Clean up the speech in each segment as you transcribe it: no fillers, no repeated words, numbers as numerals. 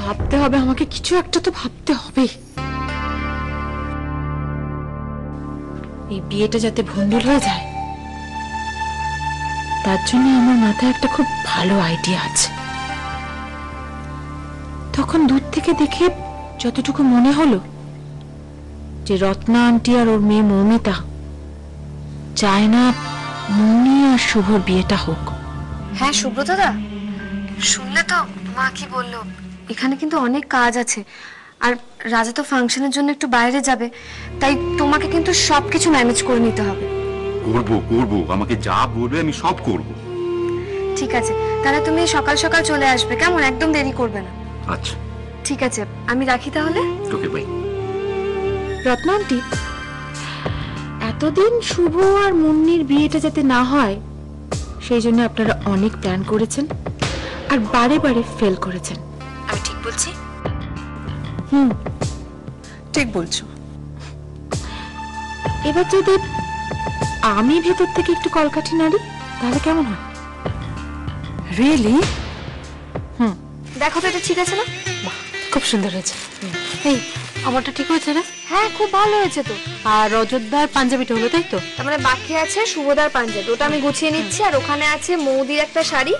ভাবতে হবে, আমাকে কিছু একটা তো ভাবতে হবে। এই বিয়েটা যাতে ভণ্ডুল হয়ে যায় তার জন্য আমার মাথায় একটা খুব ভালো আইডিয়া আছে। তখন দূর থেকে দেখে যতটুকু মনে হলো যে রত্না আন্টি আর ওর মেয়ে মৌমিতা চায় না মুন্নি আর শুভর বিয়েটা হোক। হ্যাঁ সুব্রত দা, শুনলে তো মা কি বললো? এখানে কিন্তু অনেক কাজ আছে, আর রাজা তো ফাংশনের জন্য একটু বাইরে যাবে, তাই তোমাকে কিন্তু সবকিছু ম্যানেজ করে নিতে হবে। করবো, আমাকে যা বলবে আমি সব করব। ঠিক আছে, তাহলে তুমি সকাল সকাল চলে আসবে, কেমন? একদম দেরি করবে না। আচ্ছা ঠিক আছে, আমি রাখি তাহলে। Okay bye. রত্না আন্টি, এতদিন শুভ আর মুন্নির বিয়েটা যাতে না হয় সেই জন্য আপনারা অনেক প্ল্যান করেছেন আর বারে বারে ফেল করেছেন। আমি ঠিক বলছি? ঠিক বলছো। এবার যদি আমি ভেতর থেকে একটু কলকাঠি নাড়ি তাহলে কেমন হয়? রিয়েলি? দেখো তো এটা ঠিক আছে না? খুব সুন্দর হয়েছে। এই আমারটা ঠিক হয়েছে না? হ্যাঁ খুব ভালো হয়েছে তো। আর রজতদার পাঞ্জাবিটা হলো, তাই তো? তার মানে বাকি আছে শুভদার পাঞ্জাবি, ওটা আমি গুছিয়ে নিচ্ছি। আর ওখানে আছে মৌদির একটা শাড়ি,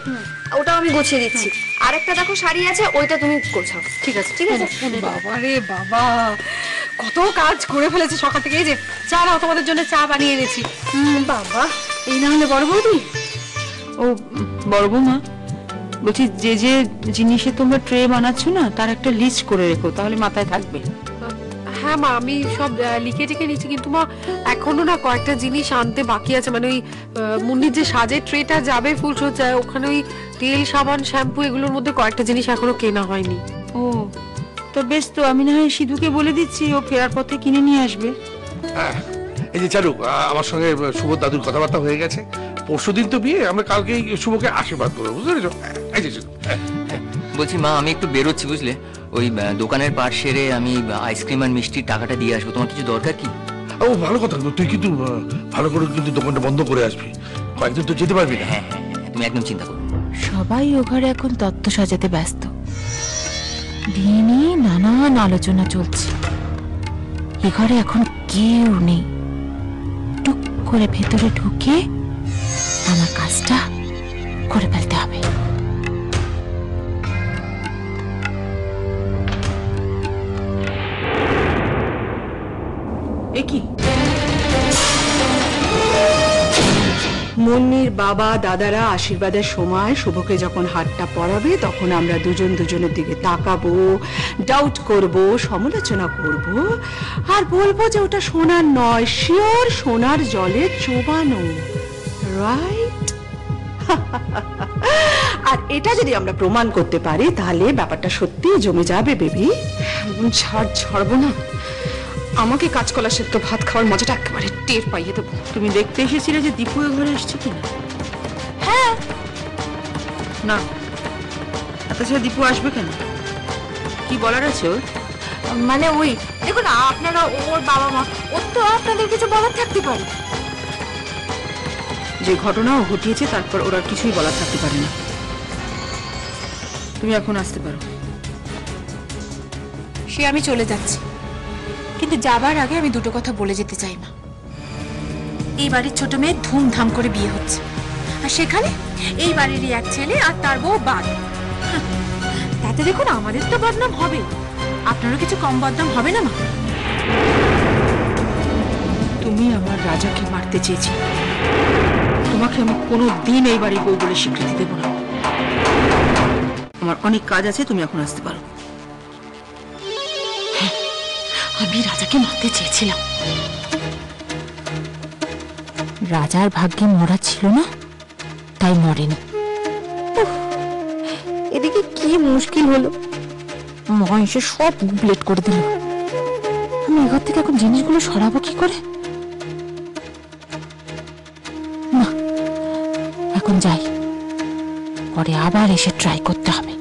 ওটাও আমি গুছিয়ে দিচ্ছি। আর একটা দেখো শাড়ি আছে, ওইটা তুমি গোছাও। ঠিক আছে, ঠিক আছে। বাবা রে বাবা, কত কাজ করে ফেলেছে সকাল থেকে। এই যে চা নাও, তোমাদের জন্য চা বানিয়ে এনেছি। বাবা, এই না হলে বড় বৌদি? ও বড় বৌমা, বলছি যে যে জিনিসে তোমরা ট্রে বানাচ্ছ না তার একটা লিস্ট করে রেখো, তাহলে মাথায় থাকবে। হ্যাঁ মা, আমি সব লিখে টিকে নিচ্ছি, কিন্তু মা এখনো না কয়েকটা জিনিস আনতে বাকি আছে। মানে ওই মুন্নির যে সাজের ট্রেটা যাবে ফুলসজ্জায়, ওখানে ওই তেল, সাবান, শ্যাম্পু এগুলোর মধ্যে কয়েকটা জিনিস এখনো কেনা হয়নি। ও তো বেশ, তো আমি না হয় সিধুকে বলে দিচ্ছি, ও ফেরার পথে কিনে নিয়ে আসবে। এই যে চারু, আমার সঙ্গে শুভ দাদুর কথাবার্তা হয়ে গেছে। পরশুদিন তো বিয়ে, আমরা কালকেই শুভকে আশীর্বাদ করবো, বুঝতে পেরেছো? এই যে বলছি মা, আমি একটু বেরোচ্ছি বুঝলে, ওই দোকানের পাট সেরে আমি আইসক্রিম আর মিষ্টির টাকাটা দিয়ে আসবো। তোমার কিছু দরকার কি? ও ভালো কথা, তুই কিন্তু ভালো করে কিন্তু দোকানটা বন্ধ করে আসবি, কয়েকদিন তো যেতে পারবি না। হ্যাঁ হ্যাঁ, তুমি একদম চিন্তা করো। সবাই ও ঘরে এখন তত্ত্ব সাজাতে ব্যস্ত। বিয়ে নিয়ে নানান আলোচনা চলছে। এ ঘরে এখন কেউ নেই। টুক করে ভেতরে ঢুকে আমার কাজটা করে ফেলতে হবে। মুন্নির বাবা দাদারা আশীর্বাদের সময় শুভকে যখন হাতটা পরাবে, তখন আমরা দুজন দুজনের দিকে তাকাবো, ডাউট করব, সমালোচনা করব, আর বলবো যে ওটা সোনার নয়, শিওর সোনার জলে চোবানো। রাইট? আর এটা যদি আমরা প্রমাণ করতে পারি তাহলে ব্যাপারটা সত্যিই জমে যাবে বেবি। ছাড়বো না, আমাকে কাঁচকলা সেদ্ধ ভাত খাওয়ার মজাটা একেবারে টের পাইয়ে দেবো। তুমি দেখতে এসেছিলে যে দীপু এ ঘরে আসছে কিনা? হ্যাঁ। না, তাছাড়া দীপু আসবে কেন? কি বলার আছে ওর? মানে ওই দেখুন, আপনারা ওর বাবা মা, ওর তো আপনাদের কিছু বলার থাকতে পারে। যে ঘটনা ও ঘটিয়েছে তারপর ওরা কিছুই বলার থাকতে পারে না। তুমি এখন আসতে পারো। সে আমি চলে যাচ্ছি, কিন্তু যাবার আগে আমি দুটো কথা বলে যেতে চাই মা। এই বাড়ির ছোট মেয়ে ধুমধাম করে বিয়ে হচ্ছে, আর সেখানে এই বাড়িরই এক ছেলে আর তার বউ বাদ। তাতে দেখুন আমাদের তো বদনাম হবে, আপনারও কিছু কম বদনাম হবে না মা? তুমি আমার রাজাকে মারতে চেয়েছিলে, তোমাকে আমি কোনোদিন এই বাড়ির বউ বলে স্বীকৃতি দেব না। আমার অনেক কাজ আছে, তুমি এখন আসতে পারো। হ্যাঁ, আমি রাজাকে মারতে চেয়েছিলাম। রাজার ভাগ্যে মরা ছিল না, তাই মরেনি। এদিকে কি মুশকিল হলো, মা এসে সব গুবলেট করে দিল। আমি এঘর থেকে এখন জিনিসগুলো সরাবো কি করে? না, এখন যাই, পরে আবার এসে ট্রাই করতে হবে।